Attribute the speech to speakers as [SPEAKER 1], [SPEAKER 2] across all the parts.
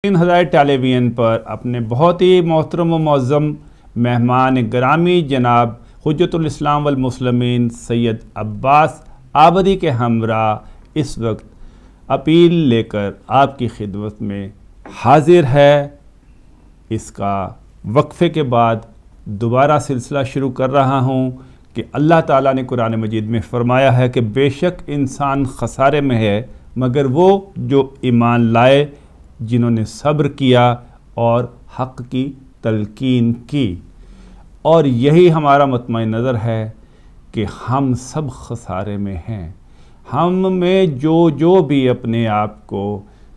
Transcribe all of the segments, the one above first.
[SPEAKER 1] ہدایت ٹیلی ویژن پر اپنے بہت ہی محترم و معظم مہمان گرامی جناب حجت الاسلام والمسلمین سید عباس آبدی کے ہمراہ اس وقت اپیل لے کر آپ کی خدمت میں حاضر ہے۔ اس کا وقفے کے بعد دوبارہ سلسلہ شروع کر رہا ہوں کہ اللہ تعالیٰ نے قرآن مجید میں فرمایا ہے کہ بے شک انسان خسارے میں ہے مگر وہ جو ایمان لائے، جنہوں نے صبر کیا اور حق کی تلقین کی۔ اور یہی ہمارا مطمع نظر ہے کہ ہم سب خسارے میں ہیں۔ ہم میں جو بھی اپنے آپ کو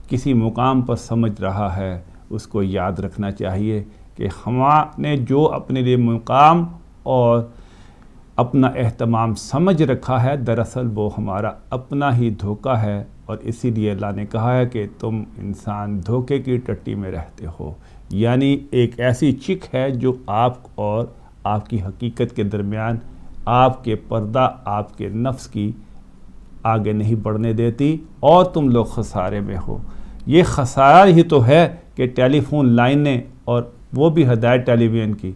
[SPEAKER 1] کسی مقام پر سمجھ رہا ہے اس کو یاد رکھنا چاہیے کہ ہم نے جو اپنے لیے مقام اور اپنا اہتمام سمجھ رکھا ہے، دراصل وہ ہمارا اپنا ہی دھوکہ ہے، اور اسی لیے اللہ نے کہا ہے کہ تم انسان دھوکے کی ٹٹی میں رہتے ہو، یعنی ایک ایسی چک ہے جو آپ اور آپ کی حقیقت کے درمیان آپ کے پردہ آپ کے نفس کی آگے نہیں بڑھنے دیتی، اور تم لوگ خسارے میں ہو۔ یہ خسارہ ہی تو ہے کہ ٹیلی فون لائنیں، اور وہ بھی ہدایت ٹیلی ویژن کی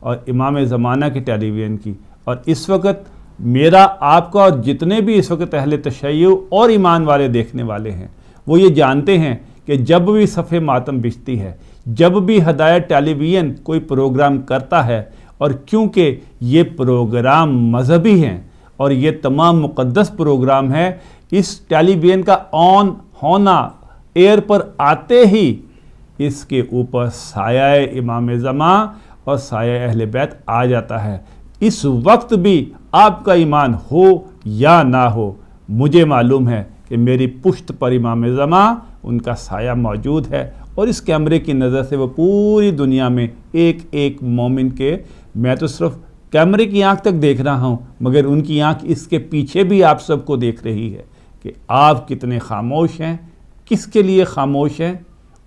[SPEAKER 1] اور امام زمانہ کی ٹیلی ویژن کی، اور اس وقت میرا آپ کا اور جتنے بھی اس وقت اہل تشیع اور ایمان والے دیکھنے والے ہیں وہ یہ جانتے ہیں کہ جب بھی صف ماتم بچتی ہے، جب بھی ہدایت ٹیلی ویژن کوئی پروگرام کرتا ہے، اور کیونکہ یہ پروگرام مذہبی ہیں اور یہ تمام مقدس پروگرام ہے، اس ٹیلی ویژن کا آن ہونا ایئر پر آتے ہی اس کے اوپر سایہ امام زمان اور سایہ اہل بیت آ جاتا ہے۔ اس وقت بھی آپ کا ایمان ہو یا نہ ہو، مجھے معلوم ہے کہ میری پشت پر امام زمان ان کا سایہ موجود ہے، اور اس کیمرے کی نظر سے وہ پوری دنیا میں ایک ایک مومن کے، میں تو صرف کیمرے کی آنکھ تک دیکھ رہا ہوں مگر ان کی آنکھ اس کے پیچھے بھی آپ سب کو دیکھ رہی ہے کہ آپ کتنے خاموش ہیں، کس کے لیے خاموش ہیں؟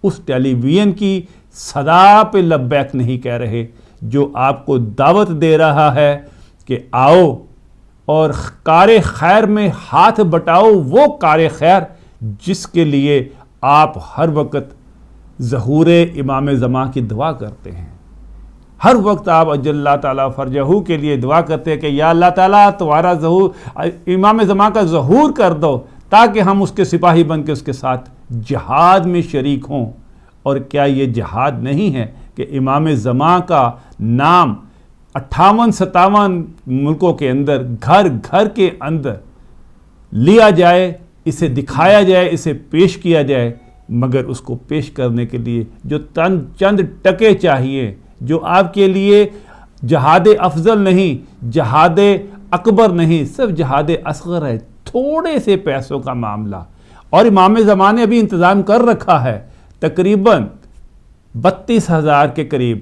[SPEAKER 1] اس ٹیلی ویژن کی صدا پہ لبیک نہیں کہہ رہے جو آپ کو دعوت دے رہا ہے کہ آؤ اور کار خیر میں ہاتھ بٹاؤ، وہ کار خیر جس کے لیے آپ ہر وقت ظہور امام زمان کی دعا کرتے ہیں۔ ہر وقت آپ اجل اللہ تعالیٰ فرجہو کے لیے دعا کرتے ہیں کہ یا اللہ تعالیٰ تمہارا ظہور، امام زمان کا ظہور کر دو تاکہ ہم اس کے سپاہی بن کے اس کے ساتھ جہاد میں شریک ہوں۔ اور کیا یہ جہاد نہیں ہے کہ امام زمان کا نام 58-57 ملکوں کے اندر گھر گھر کے اندر لیا جائے، اسے دکھایا جائے، اسے پیش کیا جائے، مگر اس کو پیش کرنے کے لیے جو چند ٹکے چاہیے، جو آپ کے لیے جہاد افضل نہیں، جہاد اکبر نہیں، صرف جہاد اصغر ہے، تھوڑے سے پیسوں کا معاملہ۔ اور امام زمان نے ابھی انتظام کر رکھا ہے، تقریباً 32,000 کے قریب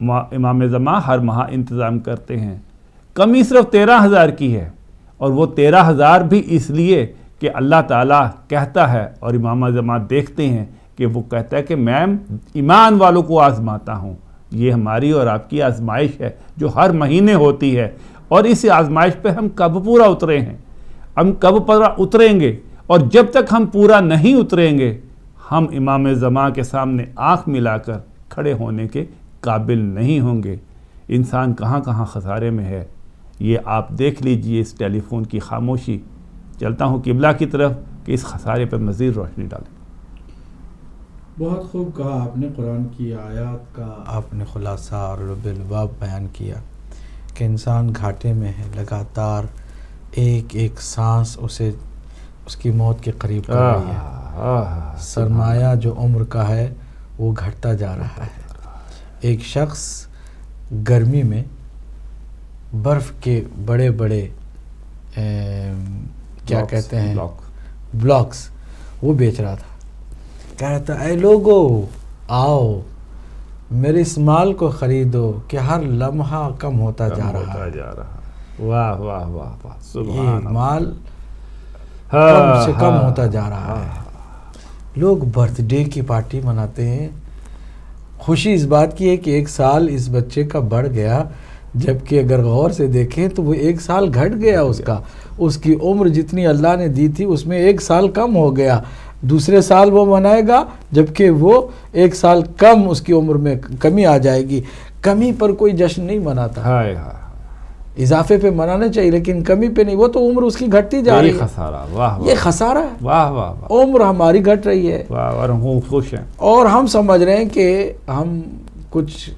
[SPEAKER 1] امام زمان ہر ماہ انتظام کرتے ہیں۔ کمی صرف 13,000 کی ہے، اور وہ 13,000 بھی اس لیے کہ اللہ تعالیٰ کہتا ہے اور امام زمان دیکھتے ہیں کہ وہ کہتا ہے کہ میں ایمان والوں کو آزماتا ہوں۔ یہ ہماری اور آپ کی آزمائش ہے جو ہر مہینے ہوتی ہے، اور اس آزمائش پہ ہم کب پورا اترے ہیں، ہم کب پورا اتریں گے، اور جب تک ہم پورا نہیں اتریں گے ہم امام زمان کے سامنے آنکھ ملا کر کھڑے ہونے کے قابل نہیں ہوں گے۔ انسان کہاں کہاں خسارے میں ہے، یہ آپ دیکھ لیجئے اس ٹیلی فون کی خاموشی۔ چلتا ہوں قبلہ کی طرف کہ اس خسارے پر مزید روشنی ڈالیں۔
[SPEAKER 2] بہت خوب کہا آپ نے، قرآن کی آیات کا آپ نے خلاصہ اور بالباب بیان کیا کہ انسان گھاٹے میں ہے، لگاتار ایک ایک سانس اسے اس کی موت کے قریب کر رہی ہے۔ سرمایہ جو عمر کا ہے وہ گھٹتا جا رہا ہے۔ ایک شخص گرمی میں برف کے بڑے بڑے کیا کہتے ہیں بلاکس وہ بیچ رہا تھا، کہہ رہا تھا اے لوگو آؤ میرے اس مال کو خریدو کہ ہر لمحہ کم ہوتا جا رہا ہے۔
[SPEAKER 1] واہ واہ واہ واہ، سبحان
[SPEAKER 2] یہ
[SPEAKER 1] اللہ،
[SPEAKER 2] مال کم سے کم ہوتا جا رہا ہے۔ لوگ برتھ ڈے کی پارٹی مناتے ہیں، خوشی اس بات کی ہے کہ ایک سال اس بچے کا بڑھ گیا، جبکہ اگر غور سے دیکھیں تو وہ ایک سال گھٹ گیا، اس کی عمر جتنی اللہ نے دی تھی اس میں ایک سال کم ہو گیا۔ دوسرے سال وہ منائے گا جبکہ وہ 1 سال کم اس کی عمر میں کمی آ جائے گی. کمی پر کوئی جشن نہیں مناتا.
[SPEAKER 1] ہائے ہائے
[SPEAKER 2] اضافے پہ منانا چاہیے لیکن کمی پہ نہیں. وہ تو عمر اس کی گھٹتی جا رہی ہے.
[SPEAKER 1] خسارہ. واہ
[SPEAKER 2] یہ خسارہ ہے.
[SPEAKER 1] واہ واہ واہ.
[SPEAKER 2] عمر ہماری گھٹ رہی ہے
[SPEAKER 1] اور ہم خوش ہیں
[SPEAKER 2] اور ہم سمجھ رہے ہیں کہ ہم کچھ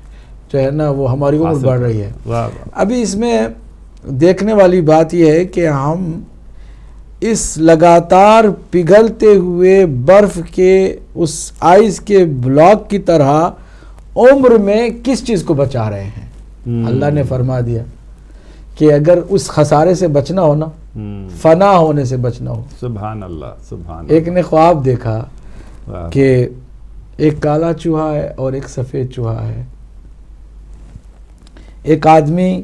[SPEAKER 2] جو ہے نا وہ ہماری عمر بڑھ رہی ہے.
[SPEAKER 1] واہ واہ.
[SPEAKER 2] ابھی اس میں دیکھنے والی بات یہ ہے کہ ہم اس لگاتار پگھلتے ہوئے برف کے اس آئس کے بلاک کی طرح عمر میں کس چیز کو بچا رہے ہیں. اللہ نے فرما دیا کہ اگر اس خسارے سے بچنا ہو نا فنا ہونے سے بچنا ہو.
[SPEAKER 1] سبحان اللہ سبحان.
[SPEAKER 2] ایک نے خواب دیکھا کہ ایک کالا چوہا ہے اور ایک سفید چوہا ہے. ایک آدمی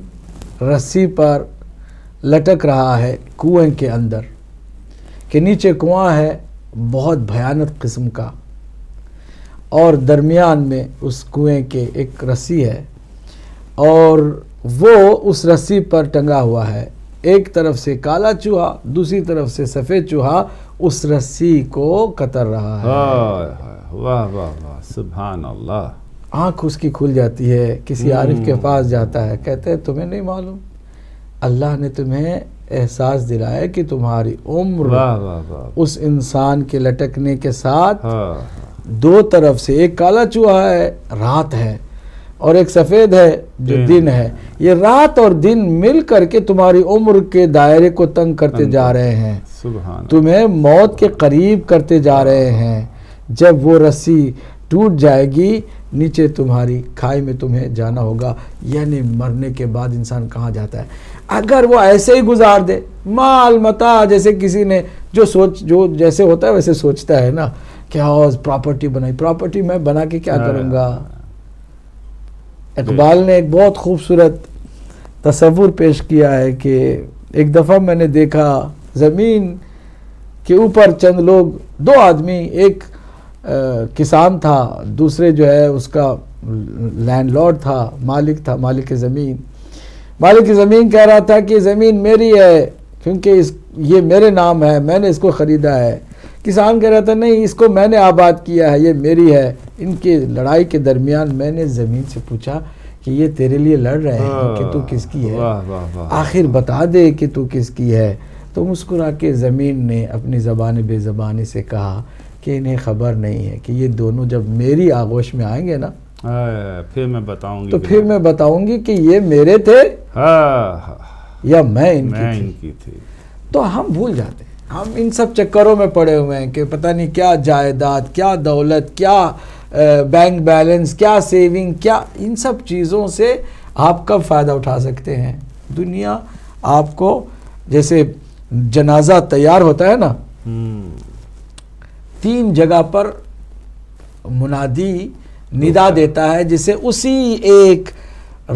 [SPEAKER 2] رسی پر لٹک رہا ہے کنویں کے اندر کہ نیچے کنواں ہے بہت بھیانک قسم کا اور درمیان میں اس کنویں کے ایک رسی ہے اور وہ اس رسی پر ٹنگا ہوا ہے. ایک طرف سے کالا چوہا دوسری طرف سے سفید چوہا اس رسی کو کتر رہا ہے.
[SPEAKER 1] واہ واہ واہ سبحان اللہ.
[SPEAKER 2] آنکھ اس کی کھل جاتی ہے. کسی عارف کے پاس جاتا ہے کہتے ہیں تمہیں نہیں معلوم اللہ نے تمہیں احساس دلایا کہ تمہاری عمر اس انسان کے لٹکنے کے ساتھ 2 طرف سے ایک کالا چوہا ہے رات ہے اور ایک سفید ہے جو دن ہے. یہ رات اور دن مل کر کے تمہاری عمر کے دائرے کو تنگ کرتے جا رہے ہیں. تمہیں موت کے قریب کرتے جا رہے ہیں. جب وہ رسی ٹوٹ جائے گی نیچے تمہاری کھائی میں تمہیں جانا ہوگا. یعنی مرنے کے بعد انسان کہاں جاتا ہے. اگر وہ ایسے ہی گزار دے مال متا جیسے کسی نے جو جیسے ہوتا ہے ویسے سوچتا ہے نا کہ پراپرٹی بنائی. پراپرٹی میں بنا کے کیا کروں گا. اقبال نے ایک بہت خوبصورت تصور پیش کیا ہے کہ ایک دفعہ میں نے دیکھا زمین کے اوپر چند لوگ 2 آدمی ایک کسان تھا دوسرے جو ہے اس کا لینڈ لارڈ تھا مالک زمین. مالک زمین کہہ رہا تھا کہ زمین میری ہے کیونکہ یہ میرے نام ہے میں نے اس کو خریدا ہے. کسان کہہ رہا تھا نہیں اس کو میں نے آباد کیا ہے یہ میری ہے. ان کی لڑائی کے درمیان میں نے زمین سے پوچھا کہ یہ تیرے لیے لڑ رہے ہیں کہ تو کس کی ہے آخر بتا دے کہ تو کس کی ہے. تو مسکرا کے زمین نے اپنی زبان بے زبانی سے کہا کہ انہیں خبر نہیں ہے کہ یہ دونوں جب میری آغوش میں آئیں گے نا
[SPEAKER 1] پھر میں بتاؤں گی
[SPEAKER 2] تو پھر میں بتاؤں گی کہ یہ میرے تھے یا میں ان کی تھی. تو ہم بھول جاتے ہیں. ہم ان سب چکروں میں پڑے ہوئے ہیں کہ پتہ نہیں کیا جائیداد کیا دولت کیا بینک بیلنس کیا سیونگ کیا ان سب چیزوں سے آپ کب فائدہ اٹھا سکتے ہیں. دنیا آپ کو جیسے جنازہ تیار ہوتا ہے نا 3 جگہ پر منادی ندا دیتا ہے جسے اسی ایک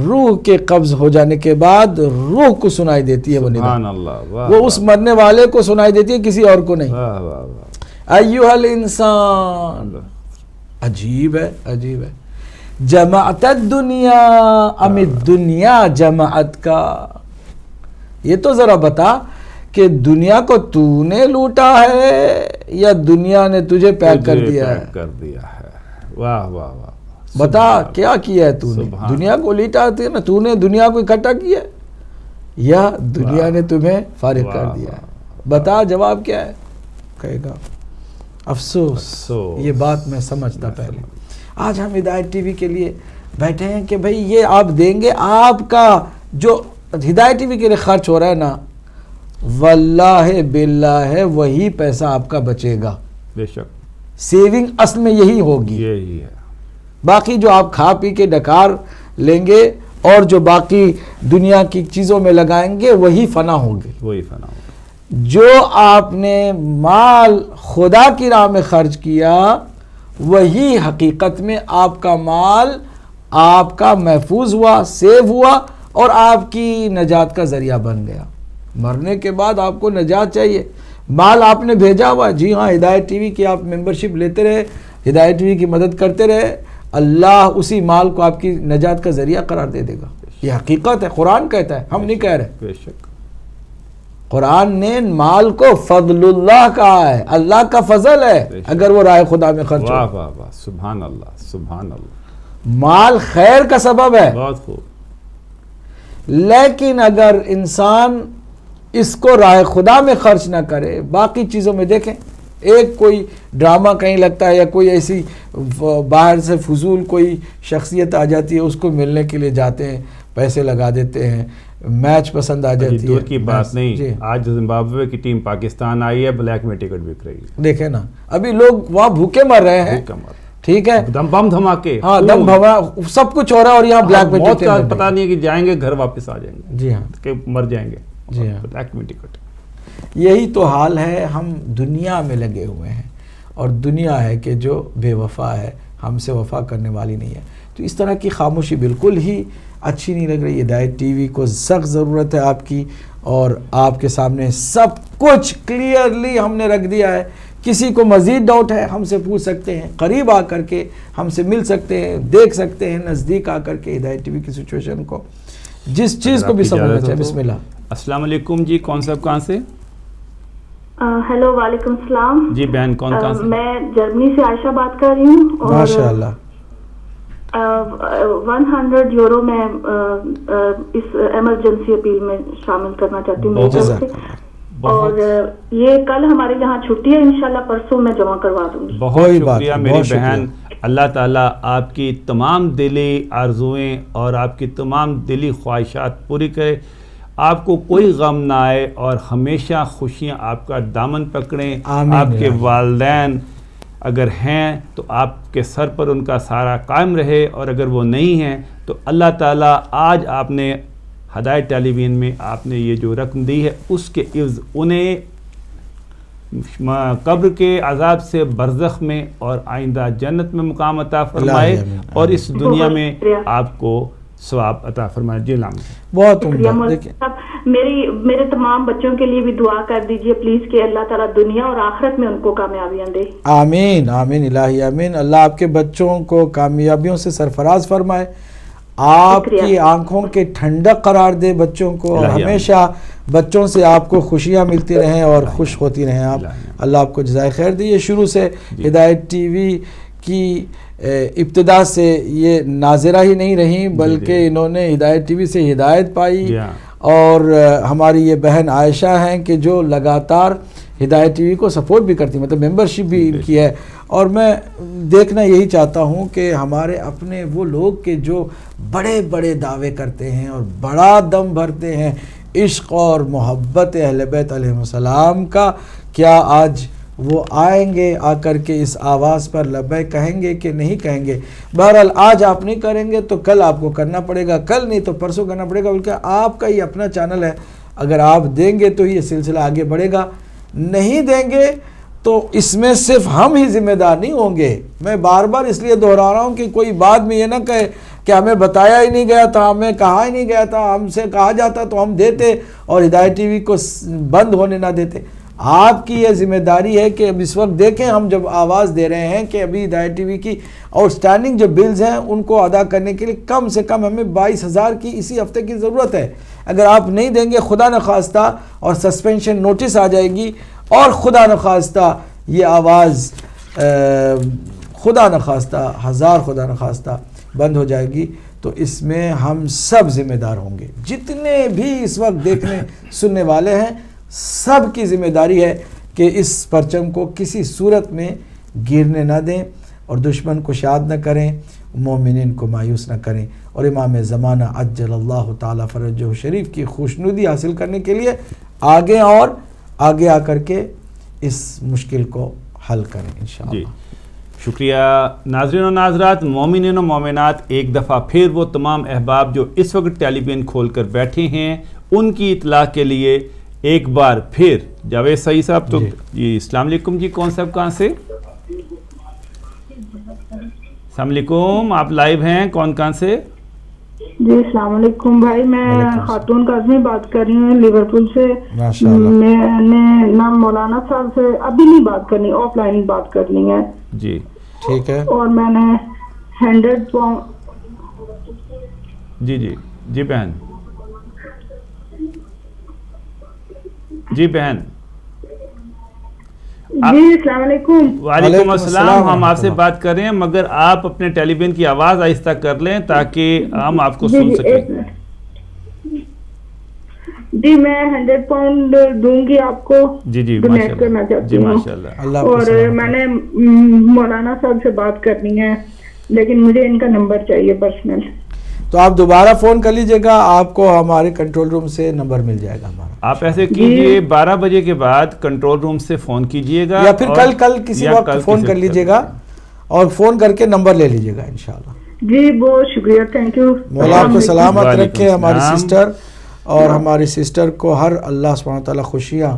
[SPEAKER 2] روح کے قبض ہو جانے کے بعد روح کو سنائی دیتی ہے وہ ندا. وہ اس مرنے والے کو سنائی دیتی ہے کسی اور کو نہیں. ایھا الانسان. عجیب ہے جمعت الدنیا ام الدنیا جمعت کا. یہ تو ذرا بتا کہ دنیا کو تو نے لوٹا ہے یا دنیا نے تجھے پیک کر دیا ہے.
[SPEAKER 1] واہ واہ واہ.
[SPEAKER 2] بتا کیا کیا ہے تو نے. دنیا کو لیٹا ہے نا تو نے دنیا کو اکٹھا کیا یا دنیا نے تمہیں فارغ کر دیا ہے. بتا جواب کیا ہے. کہے گا افسوس. یہ بات میں سمجھتا پہلے. آج ہم ہدایت ٹی وی کے لیے بیٹھے ہیں کہ بھئی یہ آپ دیں گے آپ کا جو ہدایت ٹی وی کے لیے خرچ ہو رہا ہے نا واللہ باللہ وہی پیسہ آپ کا بچے گا.
[SPEAKER 1] بے شک
[SPEAKER 2] سیونگ اصل میں یہی ہوگی.
[SPEAKER 1] یہی ہے.
[SPEAKER 2] باقی جو آپ کھا پی کے ڈکار لیں گے اور جو باقی دنیا کی چیزوں میں لگائیں گے وہی فنا ہوگی. جو آپ نے مال خدا کی راہ میں خرچ کیا وہی حقیقت میں آپ کا مال آپ کا محفوظ ہوا سیو ہوا اور آپ کی نجات کا ذریعہ بن گیا. مرنے کے بعد آپ کو نجات چاہیے. مال آپ نے بھیجا ہوا جی ہاں ہدایت ٹی وی کی آپ ممبرشپ لیتے رہے ہدایت ٹی وی کی مدد کرتے رہے اللہ اسی مال کو آپ کی نجات کا ذریعہ قرار دے دے گا. یہ حقیقت ہے. قرآن کہتا ہے ہم نہیں کہہ رہے.
[SPEAKER 1] بے شک
[SPEAKER 2] قرآن نے مال کو فضل اللہ کہا ہے، اللہ کا فضل ہے اگر وہ راہ خدا میں خرچ
[SPEAKER 1] واہ
[SPEAKER 2] ہو.
[SPEAKER 1] واہ واہ، سبحان اللہ سبحان اللہ،
[SPEAKER 2] مال خیر کا سبب ہے،
[SPEAKER 1] بہت خوب.
[SPEAKER 2] لیکن اگر انسان اس کو راہ خدا میں خرچ نہ کرے، باقی چیزوں میں دیکھیں، ایک کوئی ڈرامہ کہیں لگتا ہے یا کوئی ایسی باہر سے فضول کوئی شخصیت آ جاتی ہے، اس کو ملنے کے لیے جاتے ہیں، پیسے لگا دیتے ہیں، میچ پسند آ جاتی ہے.
[SPEAKER 1] دور کی بات نہیں،
[SPEAKER 2] جی
[SPEAKER 1] آج زمبابوے کی ٹیم پاکستان آئی ہے، بلیک میں ٹکٹ بک رہی ہے.
[SPEAKER 2] دیکھیں نا، ابھی لوگ وہاں بھوکے مر رہے ہیں، ٹھیک ہے،
[SPEAKER 1] بم دھماکے،
[SPEAKER 2] ہاں دم بھوا سب کچھ ہو رہا ہے، اور یہاں بلیک میں
[SPEAKER 1] موت کا پتہ نہیں ہے کہ جائیں گے گھر واپس آ جائیں گے،
[SPEAKER 2] جی ہاں
[SPEAKER 1] کہ مر جائیں گے.
[SPEAKER 2] جی ہاں،
[SPEAKER 1] بلیک میں ٹکٹ.
[SPEAKER 2] یہی تو حال ہے. ہم دنیا میں لگے ہوئے ہیں، اور دنیا ہے کہ جو بے وفا ہے، ہم سے وفا کرنے والی نہیں ہے. تو اس طرح کی خاموشی بالکل ہی اچھی نہیں لگ رہی. ہدایت ٹی وی کو سخت ضرورت ہے آپ کی، اور آپ کے سامنے سب کچھ کلیئرلی ہم نے رکھ دیا ہے. کسی کو مزید ڈاؤٹ ہے ہم سے پوچھ سکتے ہیں، قریب آ کر کے ہم سے مل سکتے ہیں، دیکھ سکتے ہیں نزدیک آ کر کے ہدایت ٹی وی کی سچویشن کو، جس چیز کو بھی سمجھنا چاہے. بسم اللہ.
[SPEAKER 1] السلام علیکم جی، کون صاحب کہاں سے؟
[SPEAKER 3] ہیلو، وعلیکم السلام.
[SPEAKER 1] جی بہن، کون کہاں سے؟
[SPEAKER 3] میں جرمنی سے عائشہ بات کر رہی ہوں، اور
[SPEAKER 2] ماشاء اللہ.
[SPEAKER 3] 100 یورو میں اس ایمرجنسی اپیل میں شامل کرنا چاہتی ہوں میری طرف سے، اور یہ کل ہمارے یہاں چھٹی ہے، انشاءاللہ پرسوں میں جمع کروا دوں گی.
[SPEAKER 1] بہت شکریہ میری بہن. اللہ تعالیٰ آپ کی تمام دلی آرزوئیں اور آپ کی تمام دلی خواہشات پوری کرے. آپ کو کوئی غم نہ آئے، اور ہمیشہ خوشیاں آپ کا دامن پکڑیں. آپ کے والدین اگر ہیں تو آپ کے سر پر ان کا سارا قائم رہے، اور اگر وہ نہیں ہیں تو اللہ تعالیٰ آج آپ نے ہدایت ٹیلی ویژن میں آپ نے یہ جو رقم دی ہے، اس کے عوض انہیں قبر کے عذاب سے برزخ میں اور آئندہ جنت میں مقام عطا فرمائے، اور اس دنیا میں آپ کو ثواب عطا فرمائے. جی لام
[SPEAKER 2] بہت عمدہ.
[SPEAKER 3] میرے تمام بچوں کے لیے بھی دعا کر دیجئے پلیز کہ اللہ تعالیٰ دنیا اور آخرت میں ان کو کامیابیاں دے.
[SPEAKER 2] آمین آمین الہی آمین. اللہ آپ کے بچوں کو کامیابیوں سے سرفراز فرمائے، آپ کی آنکھوں کے ٹھنڈک قرار دے بچوں کو، اور ہمیشہ بچوں سے آپ کو خوشیاں ملتی رہیں اور خوش ہوتی رہیں آپ. اللہ آپ کو جزائے خیر دے. یہ شروع سے ہدایت ٹی وی کی ابتدا سے یہ ناظرہ ہی نہیں رہیں، بلکہ انہوں نے ہدایت ٹی وی سے ہدایت پائی، اور ہماری یہ بہن عائشہ ہیں کہ جو لگاتار ہدایت ٹی وی کو سپورٹ بھی کرتی، مطلب ممبرشپ بھی ان کی ہے. اور میں دیکھنا یہی چاہتا ہوں کہ ہمارے اپنے وہ لوگ کہ جو بڑے بڑے دعوے کرتے ہیں اور بڑا دم بھرتے ہیں عشق اور محبت اہل بیت علیہ السلام کا، کیا آج وہ آئیں گے آ کر کے اس آواز پر لبیک کہیں گے کہ نہیں کہیں گے؟ بہرحال آج آپ نہیں کریں گے تو کل آپ کو کرنا پڑے گا، کل نہیں تو پرسوں کرنا پڑے گا، بلکہ آپ کا ہی اپنا چینل ہے. اگر آپ دیں گے تو یہ سلسلہ آگے بڑھے گا، نہیں دیں گے تو اس میں صرف ہم ہی ذمہ دار نہیں ہوں گے. میں بار بار اس لیے دہرا رہا ہوں کہ کوئی بعد میں یہ نہ کہے کہ ہمیں بتایا ہی نہیں گیا تھا، ہمیں کہا ہی نہیں گیا تھا، ہم سے کہا جاتا تو ہم دیتے اور ہدایت ٹی وی کو بند ہونے نہ دیتے. آپ کی یہ ذمہ داری ہے کہ اب اس وقت دیکھیں ہم جب آواز دے رہے ہیں کہ ابھی ہدایت ٹی وی کی آؤٹ اسٹینڈنگ جو بلز ہیں ان کو ادا کرنے کے لیے کم سے کم ہمیں 22,000 کی اسی ہفتے کی ضرورت ہے. اگر آپ نہیں دیں گے خدا نخواستہ اور سسپینشن نوٹس آ جائے گی، اور خدا نخواستہ یہ آواز خدا نخواستہ خدا نخواستہ بند ہو جائے گی، تو اس میں ہم سب ذمہ دار ہوں گے. جتنے بھی اس وقت دیکھنے سننے والے ہیں سب کی ذمہ داری ہے کہ اس پرچم کو کسی صورت میں گرنے نہ دیں، اور دشمن کو شاد نہ کریں، مومنین کو مایوس نہ کریں، اور امام زمانہ عجل اللہ تعالیٰ فرجہ شریف کی خوشنودی حاصل کرنے کے لیے آگے اور آگے آ کر کے اس مشکل کو حل کریں انشاءاللہ.
[SPEAKER 1] جی شکریہ. ناظرین و ناظرات، مومنین و مومنات، ایک دفعہ پھر وہ تمام احباب جو اس وقت ٹیلی ویژن کھول کر بیٹھے ہیں ان کی اطلاع کے لیے ایک بار پھر جاوید سعید صاحب تو جی السلام علیکم جی، کون صاحب کہاں سے؟ السلام علیکم، آپ لائیو ہیں، کون کہاں سے؟
[SPEAKER 3] جی السلام علیکم بھائی، میں خاتون کاظمی بات کر رہی ہوں لیورپول سے. میں نے نہ مولانا صاحب سے ابھی نہیں بات کرنی، آف لائن بات کرنی ہے.
[SPEAKER 1] جی
[SPEAKER 2] ٹھیک ہے.
[SPEAKER 3] اور میں نے 100
[SPEAKER 1] جی جی جی بہن جی بہن.
[SPEAKER 3] جی السلام علیکم.
[SPEAKER 1] وعلیکم السلام. ہم آپ سے بات کر رہے ہیں مگر آپ اپنے ٹیلی ویژن کی آواز آہستہ کر لیں تاکہ ہم آپ کو سن سکیں.
[SPEAKER 3] جی میں 100 پاؤنڈ دوں گی آپ کو.
[SPEAKER 1] جی جی
[SPEAKER 3] ڈونیٹ کرنا چاہتی ہوں.
[SPEAKER 1] ماشاءاللہ.
[SPEAKER 3] اور میں نے مولانا صاحب سے بات کرنی ہے لیکن مجھے ان کا نمبر چاہیے پرسنل.
[SPEAKER 2] تو آپ دوبارہ فون کر لیجئے گا, آپ کو ہمارے کنٹرول روم سے نمبر مل جائے گا ہمارا.
[SPEAKER 1] آپ ایسے کیجئے 12 بجے کے بعد کنٹرول روم سے فون کیجئے گا
[SPEAKER 2] یا پھر کل کسی وقت فون کر لیجئے گا اور فون کر کے نمبر لے لیجئے گا انشاءاللہ.
[SPEAKER 3] جی بہت شکریہ, تھینک یو.
[SPEAKER 2] مولا آپ کو سلامت رکھے ہماری سسٹر, اور ہماری سسٹر کو ہر اللہ سبحانہ تعالیٰ خوشیاں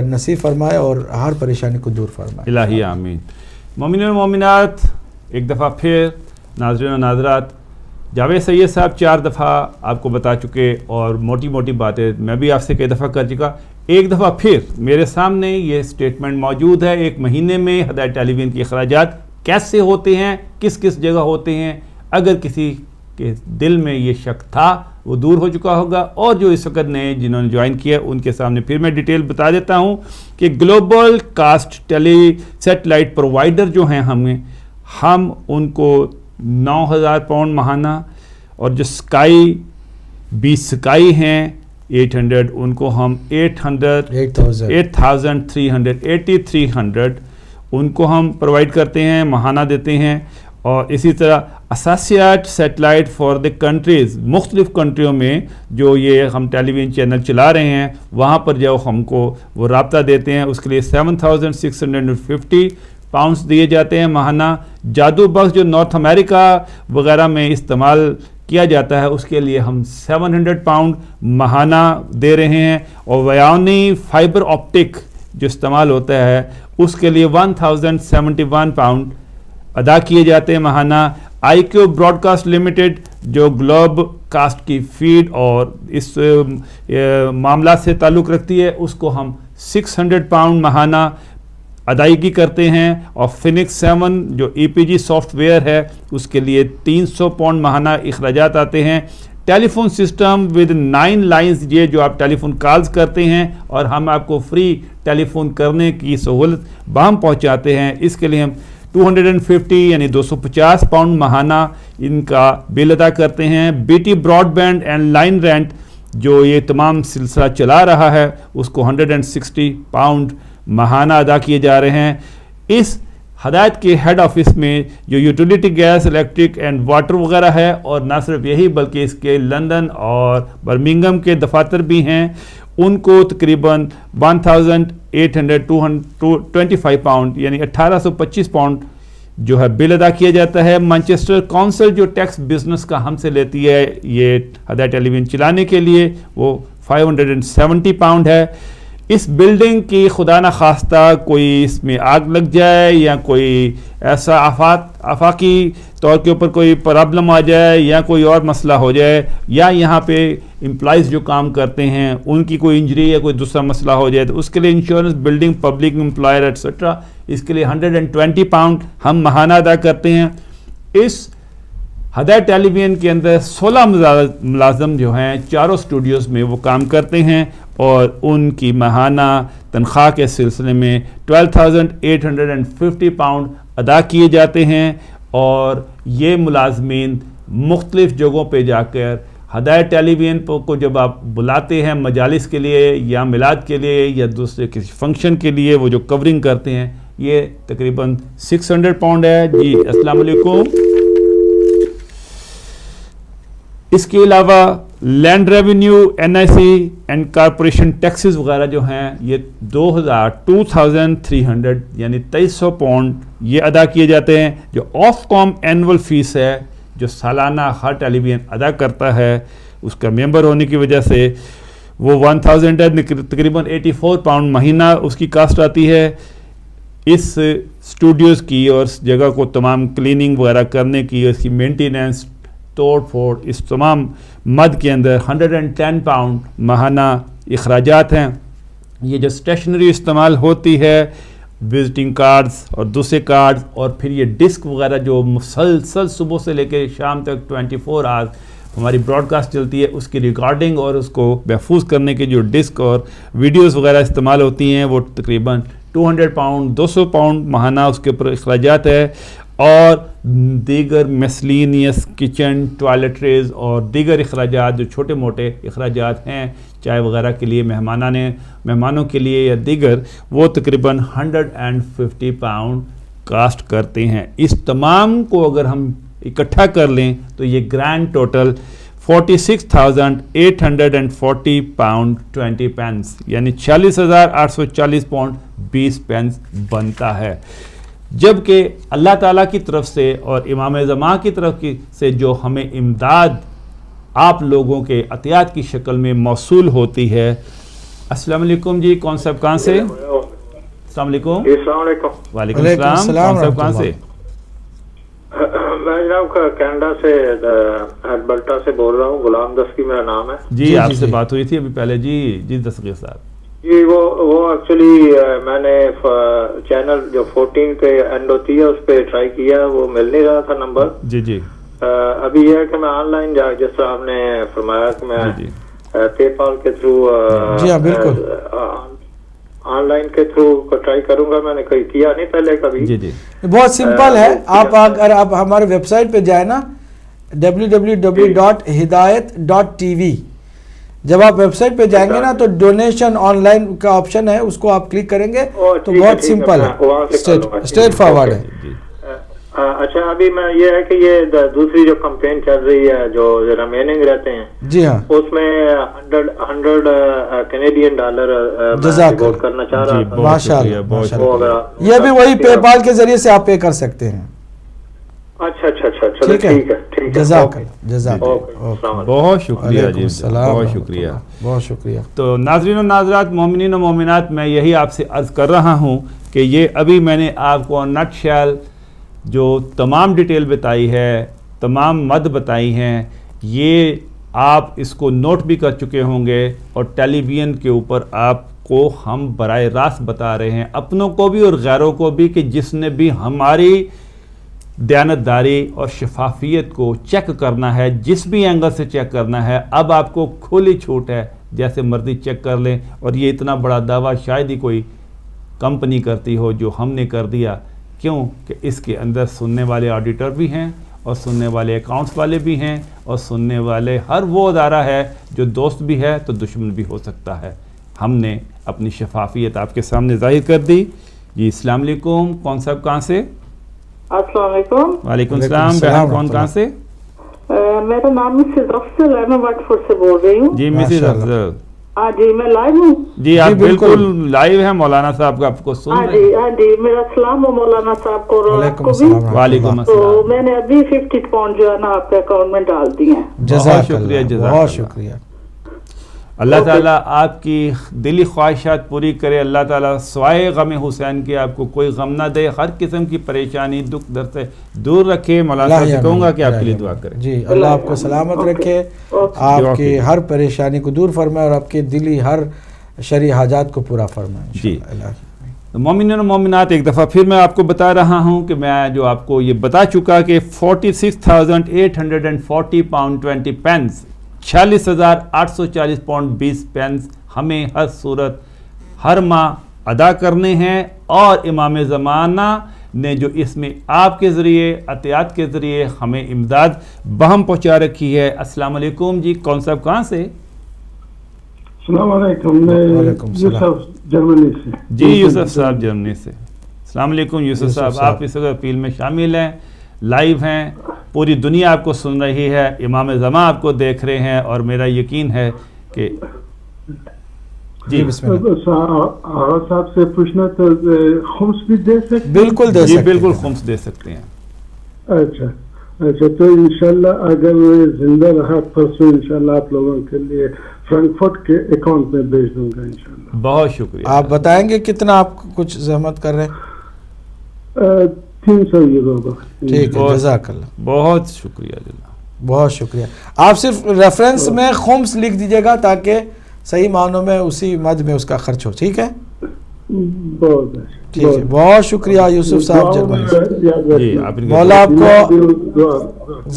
[SPEAKER 2] نصیب فرمائے اور ہر پریشانی کو دور فرمائے.
[SPEAKER 1] الہی آمین. مومنین و مومنات, ایک دفعہ پھر ناظرین و ناظرات, جاوید سید صاحب 4 دفعہ آپ کو بتا چکے اور موٹی موٹی باتیں میں بھی آپ سے کئی دفعہ کر چکا. ایک دفعہ پھر میرے سامنے یہ سٹیٹمنٹ موجود ہے. ایک مہینے میں ہدایت ٹیلی ویژن کے اخراجات کیسے ہوتے ہیں, کس کس جگہ ہوتے ہیں. اگر کسی کے دل میں یہ شک تھا وہ دور ہو چکا ہوگا, اور جو اس وقت نئے جنہوں نے جوائن کیا ان کے سامنے پھر میں ڈیٹیل بتا دیتا ہوں کہ گلوبل کاسٹ ٹیلی سیٹلائٹ پرووائڈر جو ہیں ہم ان کو 9,000 پاؤنڈ ماہانہ, اور جو سکائی ہیں 800 ان کو ہم 8,300 ان کو ہم پرووائڈ کرتے ہیں, ماہانہ دیتے ہیں. اور اسی طرح اساسیٹ سیٹلائٹ فار دی کنٹریز, مختلف کنٹریوں میں جو یہ ہم ٹیلی ویژن چینل چلا رہے ہیں وہاں پر جو ہم کو وہ رابطہ دیتے ہیں, اس کے لیے 7,650 پاؤنڈز دیے جاتے ہیں ماہانہ. جادو بخش جو نارتھ امریکہ وغیرہ میں استعمال کیا جاتا ہے اس کے لیے ہم 700 پاؤنڈ ماہانہ دے رہے ہیں. اور ویاونی فائبر آپٹک جو استعمال ہوتا ہے اس کے لیے 1,071 پاؤنڈ ادا کیے جاتے ہیں ماہانہ. آئی کیو براڈ کاسٹ لمیٹڈ جو گلوب کاسٹ کی فیڈ اور اس معاملات سے تعلق رکھتی ہے اس کو ہم 600 پاؤنڈ ماہانہ ادائیگی کرتے ہیں. اور فینکس 7 جو EPG سافٹ ویئر ہے اس کے لیے 300 پاؤنڈ ماہانہ اخراجات آتے ہیں. ٹیلی فون سسٹم ود 9 لائنز, یہ جو آپ ٹیلی فون کالز کرتے ہیں اور ہم آپ کو فری ٹیلی فون کرنے کی سہولت باہم پہنچاتے ہیں, اس کے لیے ہم 250 یعنی 250 پاؤنڈ ماہانہ ان کا بل ادا کرتے ہیں. BT broadband and line rent جو یہ تمام سلسلہ چلا رہا ہے اس کو 160 پاؤنڈ ماہانہ ادا کیے جا رہے ہیں. اس ہدایت کے ہیڈ آفس میں جو utility gas, electric and water وغیرہ ہے, اور نہ صرف یہی بلکہ اس کے لندن اور برمنگھم کے دفاتر بھی ہیں, ان کو تقریباً 1,825 پاؤنڈ یعنی 1,825 پاؤنڈ جو ہے بل ادا کیا جاتا ہے. مانچسٹر کونسل جو ٹیکس بزنس کا ہم سے لیتی ہے یہ ہدایت ٹیلی ویژن چلانے کے لیے وہ 570 پاؤنڈ ہے. اس بلڈنگ کی خدا نخواستہ کوئی اس میں آگ لگ جائے یا کوئی ایسا آفاقی طور کے اوپر کوئی پرابلم آ جائے یا کوئی اور مسئلہ ہو جائے, یا یہاں پہ امپلائیز جو کام کرتے ہیں ان کی کوئی انجری یا کوئی دوسرا مسئلہ ہو جائے تو اس کے لیے insurance, building, public employer etcetera, اس کے لیے 120 پاؤنڈ ہم ماہانہ ادا کرتے ہیں. اس ہدایت ٹیلی ویژن کے اندر 16 ملازم جو ہیں چاروں اسٹوڈیوز میں وہ کام کرتے ہیں, اور ان کی ماہانہ تنخواہ کے سلسلے میں 12,850 پاؤنڈ ادا کیے جاتے ہیں. اور یہ ملازمین مختلف جگہوں پہ جا کر ہدایت ٹیلی ویژن کو جب آپ بلاتے ہیں مجالس کے لیے یا میلاد کے لیے یا دوسرے کسی فنکشن کے لیے وہ جو کورنگ کرتے ہیں یہ تقریباً 600 پاؤنڈ ہے. جی السلام علیکم. اس کے علاوہ land revenue, NIC and corporation taxes وغیرہ جو ہیں یہ 2,300 یعنی 2,300 پاؤنڈ یہ ادا کیے جاتے ہیں. جو آف کام اینول فیس ہے جو سالانہ ہر ٹیلی ویژن ادا کرتا ہے اس کا ممبر ہونے کی وجہ سے وہ 1,000 ہے, تقریباً 84 پاؤنڈ مہینہ اس کی کاسٹ آتی ہے. اس اسٹوڈیوز کی اور اس جگہ کو تمام کلیننگ وغیرہ کرنے کی, اس کی مینٹیننس, توڑ پھوڑ, اس تمام مد کے اندر 110 پاؤنڈ ماہانہ اخراجات ہیں. یہ جو اسٹیشنری استعمال ہوتی ہے وزٹنگ کارڈز اور دوسرے کارڈز, اور پھر یہ ڈسک وغیرہ جو مسلسل صبح سے لے کے شام تک 24 آورز ہماری براڈ کاسٹ چلتی ہے اس کی ریکارڈنگ اور اس کو محفوظ کرنے کے جو ڈسک اور ویڈیوز وغیرہ استعمال ہوتی ہیں وہ تقریباً 200 پاؤنڈ 200 پاؤنڈ ماہانہ اس کے اوپر اخراجات ہے، اور دیگر مسلینیس کچن ٹوائلٹریز اور دیگر اخراجات جو چھوٹے موٹے اخراجات ہیں چائے وغیرہ کے لیے مہمانوں کے لیے یا دیگر، وہ تقریباً 150 پاؤنڈ کاسٹ کرتے ہیں۔ اس تمام کو اگر ہم اکٹھا کر لیں تو یہ گرینڈ ٹوٹل 46,840 پاؤنڈ 20 پینس یعنی 46,840 پاؤنڈ 20 پینس بنتا ہے، جبکہ اللہ تعالیٰ کی طرف سے اور امام زمان کی طرف سے جو ہمیں امداد آپ لوگوں کے عطیات کی شکل میں موصول ہوتی ہے۔ السلام علیکم جی، کون صاحب کہاں سے؟ السلام علیکم۔
[SPEAKER 4] السلام علیکم۔
[SPEAKER 1] وعلیکم السلام، کون صاحب کہاں سے؟
[SPEAKER 4] میں جناب کینیڈا سے البرٹا سے بول رہا ہوں، غلام دستگیر میرا نام ہے
[SPEAKER 1] جی۔ آپ سے بات ہوئی تھی ابھی پہلے جی دستگیر صاحب
[SPEAKER 4] جی۔ وہ ایکچولی میں نے چینل جو 14 پہ اینڈ ہوتی ہے اس پہ ٹرائی کیا، وہ مل نہیں رہا تھا نمبر۔
[SPEAKER 1] جی
[SPEAKER 4] ابھی یہ ہے کہ میں آن لائن جس طرح آپ نے فرمایا کہ میں پے پال کے تھرو
[SPEAKER 2] جی ہاں بالکل
[SPEAKER 4] آن لائن کے تھرو ٹرائی کروں گا، میں نے کہیں کیا نہیں پہلے کبھی۔
[SPEAKER 1] جی
[SPEAKER 2] بہت سمپل ہے، آپ اگر آپ ہمارے ویب سائٹ پہ جائیں نا www.hidayat.tv، جب آپ ویب سائٹ پہ جائیں گے نا تو ڈونیشن آن لائن کا آپشن ہے، اس کو آپ کلک کریں گے تو بہت سمپل ہے، اسٹریٹ فارورڈ ہے۔
[SPEAKER 4] اچھا، ابھی میں یہ ہے کہ یہ دوسری جو کمپین چل رہی ہے جو ریمیننگ رہتے ہیں،
[SPEAKER 2] جی ہاں،
[SPEAKER 4] اس میں 100 کینیڈین ڈالر ووٹ کرنا چاہ رہا تھا۔
[SPEAKER 2] ماشاء اللہ، یہ بھی وہی پے پال کے ذریعے سے آپ پے کر سکتے ہیں۔
[SPEAKER 4] اچھا، چلو ٹھیک ہے،
[SPEAKER 2] جزاک اللہ،
[SPEAKER 1] بہت شکریہ جی، بہت شکریہ،
[SPEAKER 2] بہت شکریہ۔
[SPEAKER 1] تو ناظرین و ناظرات، مومنین و مومنات، میں یہی آپ سے عرض کر رہا ہوں کہ یہ ابھی میں نے آپ کو نٹ شیل جو تمام ڈیٹیل بتائی ہے، تمام مد بتائی ہیں، یہ آپ اس کو نوٹ بھی کر چکے ہوں گے، اور ٹیلی ویژن کے اوپر آپ کو ہم براہ راست بتا رہے ہیں، اپنوں کو بھی اور غیروں کو بھی، کہ جس نے بھی ہماری دیانتداری اور شفافیت کو چیک کرنا ہے، جس بھی اینگل سے چیک کرنا ہے، اب آپ کو کھلی چھوٹ ہے، جیسے مرضی چیک کر لیں۔ اور یہ اتنا بڑا دعویٰ شاید ہی کوئی کمپنی کرتی ہو جو ہم نے کر دیا، کیوں کہ اس کے اندر سننے والے آڈیٹر بھی ہیں، اور سننے والے اکاؤنٹس والے بھی ہیں، اور سننے والے ہر وہ ادارہ ہے جو دوست بھی ہے تو دشمن بھی ہو سکتا ہے۔ ہم نے اپنی شفافیت آپ کے سامنے ظاہر کر دی۔ جی السلام علیکم، کون صاحب کہاں سے؟
[SPEAKER 3] السلام علیکم۔
[SPEAKER 1] وعلیکم السلام، بہن کون کہاں سے؟
[SPEAKER 3] میرا نام مسز افضل ہے، میں واٹ فورڈ سے بول رہی ہوں۔
[SPEAKER 1] جی مسز افضل،
[SPEAKER 3] ہاں جی، میں لائیو ہوں۔
[SPEAKER 1] جی آپ بالکل لائیو ہیں، مولانا صاحب کا آپ کو سن رہے ہیں۔
[SPEAKER 3] ہاں جی، میرا سلام ہو مولانا صاحب کو اور آپ کو بھی۔
[SPEAKER 1] وعلیکم
[SPEAKER 3] تو
[SPEAKER 1] السلام۔
[SPEAKER 3] میں نے ابھی 50 پاؤنڈ جو ہے نا آپ کے اکاؤنٹ میں ڈال دی ہیں۔
[SPEAKER 2] جزاک
[SPEAKER 1] شکریہ،
[SPEAKER 2] اللہ،
[SPEAKER 1] جزاک
[SPEAKER 2] بہت
[SPEAKER 1] اللہ۔
[SPEAKER 2] شکریہ۔
[SPEAKER 1] اللہ تعالیٰ آپ کی دلی خواہشات پوری کرے، اللہ تعالیٰ سوائے غم حسین کے آپ کو کوئی غم نہ دے، ہر قسم کی پریشانی دکھ درد سے دور رکھے۔ مولانا صاحب سے کہوں گا کہ آپ کے لیے دعا کریں۔
[SPEAKER 2] جی اللہ آپ کو سلامت رکھے، آپ کی ہر پریشانی کو دور فرمائے، اور آپ کے دلی ہر شرعی حاجات کو پورا فرمائے۔
[SPEAKER 1] جی مومنین و مومنات، ایک دفعہ پھر میں آپ کو بتا رہا ہوں کہ میں جو آپ کو یہ بتا چکا کہ 46,840 پاؤنڈ 20 پینس 46,840 پاؤنڈ 20 پینس ہمیں ہر صورت ہر ماہ ادا کرنے ہیں، اور امام زمانہ نے جو اس میں آپ کے ذریعے عطیات کے ذریعے ہمیں امداد بہم پہنچا رکھی ہے۔ السلام علیکم جی، کون صاحب کہاں سے؟
[SPEAKER 5] السلام علیکم، میں یوسف جرمنی سے۔
[SPEAKER 1] جی یوسف صاحب جرمنی سے، السلام علیکم یوسف صاحب، آپ اس وقت اپیل میں شامل ہیں، لائیو ہیں، پوری دنیا آپ کو سن رہی ہے، امام زمان آپ کو دیکھ رہے ہیں، اور میرا یقین ہے کہ جی
[SPEAKER 5] آغا صاحب سے پوچھنا تھا، خمس بھی دے سکتے؟
[SPEAKER 2] بالکل دے
[SPEAKER 1] جی
[SPEAKER 2] سکتے
[SPEAKER 1] بالکل
[SPEAKER 2] ہیں۔
[SPEAKER 1] خمس دے سکتے ہیں۔
[SPEAKER 5] اچھا تو انشاءاللہ اگر میں زندہ رہا پرسوں انشاءاللہ آپ لوگوں کے لیے فرینکفرٹ کے اکاؤنٹ میں بھیج دوں گا انشاءاللہ۔
[SPEAKER 1] بہت شکریہ۔
[SPEAKER 2] آپ بتائیں گے کتنا آپ کچھ زحمت کر رہے ہیں؟
[SPEAKER 5] 300 یورو۔
[SPEAKER 2] ٹھیک ہے، جزاک اللہ،
[SPEAKER 1] بہت شکریہ جناب،
[SPEAKER 2] بہت شکریہ۔ آپ صرف ریفرنس میں خمس لکھ دیجیے گا تاکہ صحیح معنوں میں اسی مد میں اس کا خرچ ہو، ٹھیک ہے؟
[SPEAKER 5] بہت اچھا۔
[SPEAKER 2] ٹھیک ہے، بہت شکریہ یوسف صاحب جرمنی سے.
[SPEAKER 1] جی آپ
[SPEAKER 2] مولا آپ کو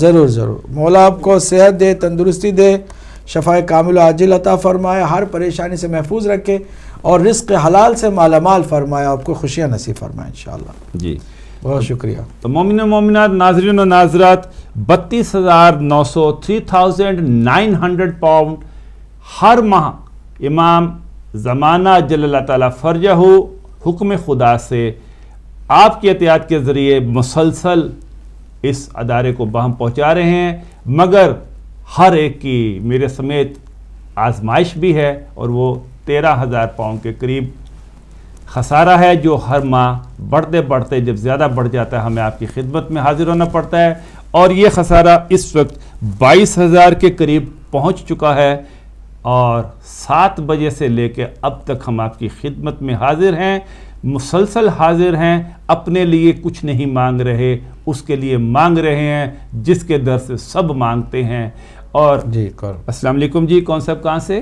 [SPEAKER 2] ضرور مولا آپ کو صحت دے، تندرستی دے، شفاء کامل و عاجل عطا فرمائے، ہر پریشانی سے محفوظ رکھے اور رزق حلال سے مالا مال فرمائے، آپ کو خوشیاں نصیب فرمائے انشاءاللہ.
[SPEAKER 1] جی
[SPEAKER 2] بہت شکریہ.
[SPEAKER 1] تو مومن و مومنات، ناظرین و ناظرات، 32,900 3,900 پاؤنڈ ہر ماہ امام زمانہ جل اللہ تعالیٰ فرجہ حکم خدا سے آپ کی احتیاط کے ذریعے مسلسل اس ادارے کو باہم پہنچا رہے ہیں، مگر ہر ایک کی میرے سمیت آزمائش بھی ہے، اور وہ 13,000 پاؤنڈ کے قریب خسارہ ہے جو ہر ماہ بڑھتے بڑھتے جب زیادہ بڑھ جاتا ہے ہمیں آپ کی خدمت میں حاضر ہونا پڑتا ہے، اور یہ خسارہ اس وقت 22,000 کے قریب پہنچ چکا ہے، اور 7 بجے سے لے کے اب تک ہم آپ کی خدمت میں حاضر ہیں، مسلسل حاضر ہیں، اپنے لیے کچھ نہیں مانگ رہے، اس کے لیے مانگ رہے ہیں جس کے در سے سب مانگتے ہیں. اور
[SPEAKER 2] جی
[SPEAKER 1] السلام علیکم جی، کون صاحب کہاں سے؟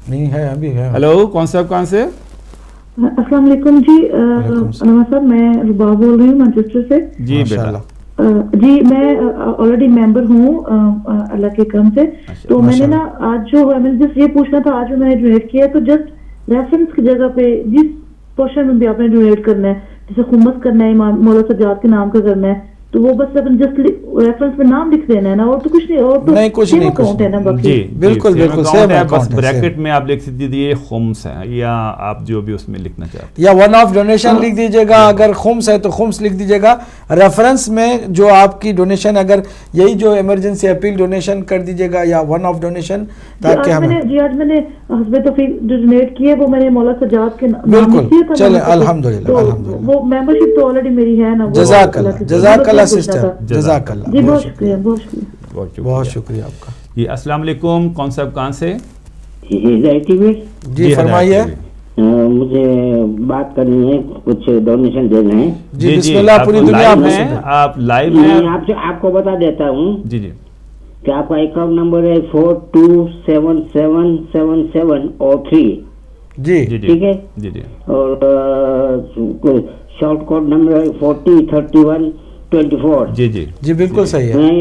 [SPEAKER 2] نہیں ہے ابھی ہے.
[SPEAKER 1] ہلو، کون صاحب کہاں سے؟
[SPEAKER 3] السلام علیکم جی. علامہ صاحب میں ربا بول رہی ہوں مانچسٹر سے.
[SPEAKER 1] جی بیٹا.
[SPEAKER 3] جی میں آلریڈی ممبر ہوں اللہ کے کرم سے. تو میں نے نا آج جو میں نے جس یہ پوچھنا تھا، آج جو میں نے ڈونیٹ کیا تو جسٹ ریفرنس کی جگہ پہ جس پورشن میں بھی آپ نے ڈونیٹ کرنا ہے، جیسے خمس کرنا ہے، امام مولا سجاد کے نام کا کرنا ہے، تو وہ بس جسٹ ریفرنس میں نام لکھ دینا ہے نا، اور تو کچھ نہیں، اور تو
[SPEAKER 2] کچھ نہیں
[SPEAKER 3] اکاؤنٹ ہے نا باقی.
[SPEAKER 1] جی
[SPEAKER 2] بالکل بالکل
[SPEAKER 1] سیم ہے، بس بریکٹ میں آپ لکھ دیجیے خمس ہے، یا آپ جو بھی اس میں لکھنا چاہتے ہیں،
[SPEAKER 2] یا ون آف ڈونیشن لکھ دیجیے گا. اگر خمس ہے تو خمس لکھ دیجیے گا. ریفرنس میں جو آپ کی ڈونیشن، اگر یہی جو ایمرجنسی اپیل ڈونیشن کر دیجیے گا، یا ون آف ڈونیشن، تاکہ ہمیں
[SPEAKER 3] آج میں نے حسب توفیق جو ڈونیٹ کیے وہ میں نے مولا سجاد کے نام
[SPEAKER 2] بالکل. چلے الحمدللہ الحمدللہ.
[SPEAKER 3] وہ ممبرشپ تو آلریڈی میری ہے نا.
[SPEAKER 2] جزاک اللہ، جزاک اللہ سسٹر، جزاک اللہ.
[SPEAKER 3] جی بہت شکریہ، بہت شکریہ،
[SPEAKER 2] بہت شکریہ آپ کا.
[SPEAKER 1] جی السلام علیکم، کون صاحب کہاں سے؟
[SPEAKER 2] جی فرمائیے.
[SPEAKER 6] مجھے بات کرنی ہے، کچھ ڈونیشن دینا ہے.
[SPEAKER 2] جی بسم اللہ. پوری دنیا
[SPEAKER 1] آپ لائیو ہیں.
[SPEAKER 6] میں آپ کو بتا دیتا ہوں
[SPEAKER 1] جی جی
[SPEAKER 6] کہ آپ کا اکاؤنٹ نمبر ہے 42777703.
[SPEAKER 2] جی
[SPEAKER 1] جی
[SPEAKER 6] ٹھیک ہے،
[SPEAKER 1] جی جی
[SPEAKER 6] اور شارٹ کوڈ نمبر ہے 403124.
[SPEAKER 1] جی جی
[SPEAKER 2] جی بالکل صحیح ہے.
[SPEAKER 6] میں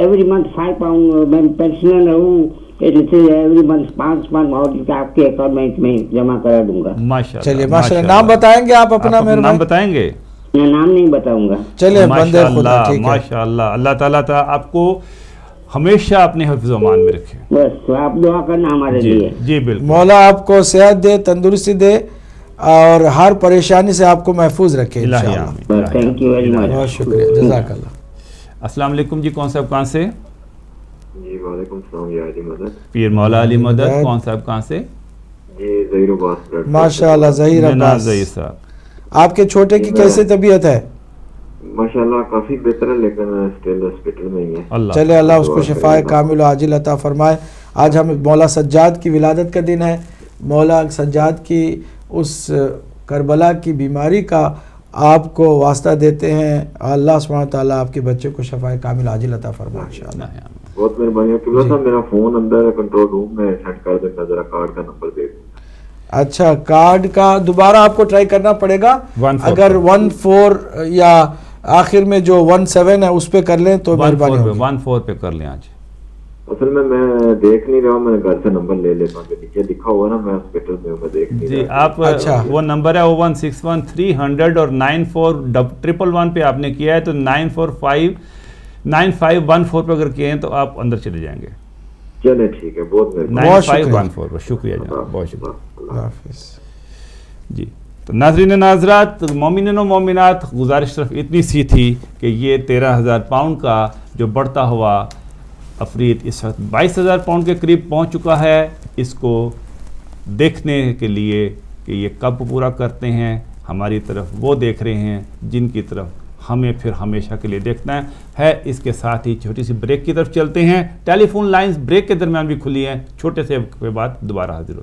[SPEAKER 6] ایوری منتھ 5 پاؤنڈ میں پینشنر ہوں، ایوری منتھ 5 پاؤنڈ آپ کے اکاؤنٹ میں جمع کرا دوں گا.
[SPEAKER 1] ماشاء اللہ.
[SPEAKER 2] چلیے ماشاء اللہ. نام بتائیں گے آپ اپنا؟
[SPEAKER 1] نام بتائیں گے؟
[SPEAKER 6] میں نام نہیں بتاؤں گا.
[SPEAKER 2] چلے بندے خدا. ٹھیک ہے،
[SPEAKER 1] ماشاء اللہ. اللہ تعالیٰ آپ کو ہمیشہ اپنے حفظ و امان میں رکھے.
[SPEAKER 6] بس آپ دعا کرنا ہمارے لیے.
[SPEAKER 1] جی بالکل.
[SPEAKER 2] مولا آپ کو صحت دے، تندرستی دے، اور ہر پریشانی سے آپ کو محفوظ رکھے انشاءاللہ.
[SPEAKER 6] Thank you very much.
[SPEAKER 2] بہت شکریہ، جزاک اللہ.
[SPEAKER 1] السلام علیکم جی، کون صاحب کہاں سے؟
[SPEAKER 7] جی وعلیکم السلام یا علی مدد.
[SPEAKER 1] پیر مولا علی مدد. کون صاحب کہاں سے؟
[SPEAKER 7] جی ظہیر عباس.
[SPEAKER 2] ماشاء اللہ. ظہیر عباس.
[SPEAKER 1] ظہیر صاحب.
[SPEAKER 2] آپ کے چھوٹے کی کیسے طبیعت ہے؟
[SPEAKER 7] ماشاءاللہ کافی بہتر ہے، لیکن اسٹل ہاسپٹل میں ہی ہے.
[SPEAKER 2] چلے اللہ اس کو شفاء کامل و عاجل عطا فرمائے. آج ہم مولا سجاد کی ولادت کا دن ہے. مولا سجاد کی اس کربلا کی بیماری کا آپ کو واسطہ دیتے ہیں. اللہ سبحانہ وتعالیٰ آپ کے بچے کو شفاء کامل عاجل عطا فرمائے انشاءاللہ.
[SPEAKER 7] بہت مہربانی ہے. قبلہ صاحب میرا فون اندر کنٹرول روم میں سیٹ کر دینا، ذرا کارڈ کا نمبر دے دیں.
[SPEAKER 2] اچھا، کارڈ کا دوبارہ آپ کو ٹرائی کرنا پڑے گا. اگر 14 یا آخر میں جو 17 ہے اس پہ کر لیں تو مہربانی ہوگی.
[SPEAKER 1] 14 پہ کر لیں آج.
[SPEAKER 7] اصل میں دیکھ نہیں رہا ہوں، میں گھر سے نمبر لے لیتا ہوں، نیچے لکھا ہوا نا، میں ہاسپٹل میں ہوں، میں دیکھ نہیں رہا.
[SPEAKER 1] جی آپ وہ نمبر ہے 0161300 اور 9411 پہ آپ نے کیا ہے، تو 9514 پہ اگر کیے ہیں تو آپ اندر چلے جائیں گے.
[SPEAKER 7] چلے ٹھیک ہے، بہت مہربانی.
[SPEAKER 1] 9514 پر شکریہ جناب، بہت شکریہ.
[SPEAKER 2] اللہ حافظ.
[SPEAKER 1] جی تو ناظرین ناظرات، مومنین و مومنات، گزارش صرف اتنی سی تھی کہ یہ 13,000 پاؤنڈ کا جو بڑھتا ہوا افریط اس وقت 22,000 پاؤنڈ کے قریب پہنچ چکا ہے. اس کو دیکھنے کے لیے کہ یہ کب پورا کرتے ہیں، ہماری طرف وہ دیکھ رہے ہیں جن کی طرف ہمیں پھر ہمیشہ کے لیے دیکھنا ہے. اس کے ساتھ ہی چھوٹی سی بریک کی طرف چلتے ہیں. ٹیلی فون لائنز بریک کے درمیان بھی کھلی ہیں. چھوٹے سے وقت کے بعد دوبارہ حاضر ہوتے ہیں.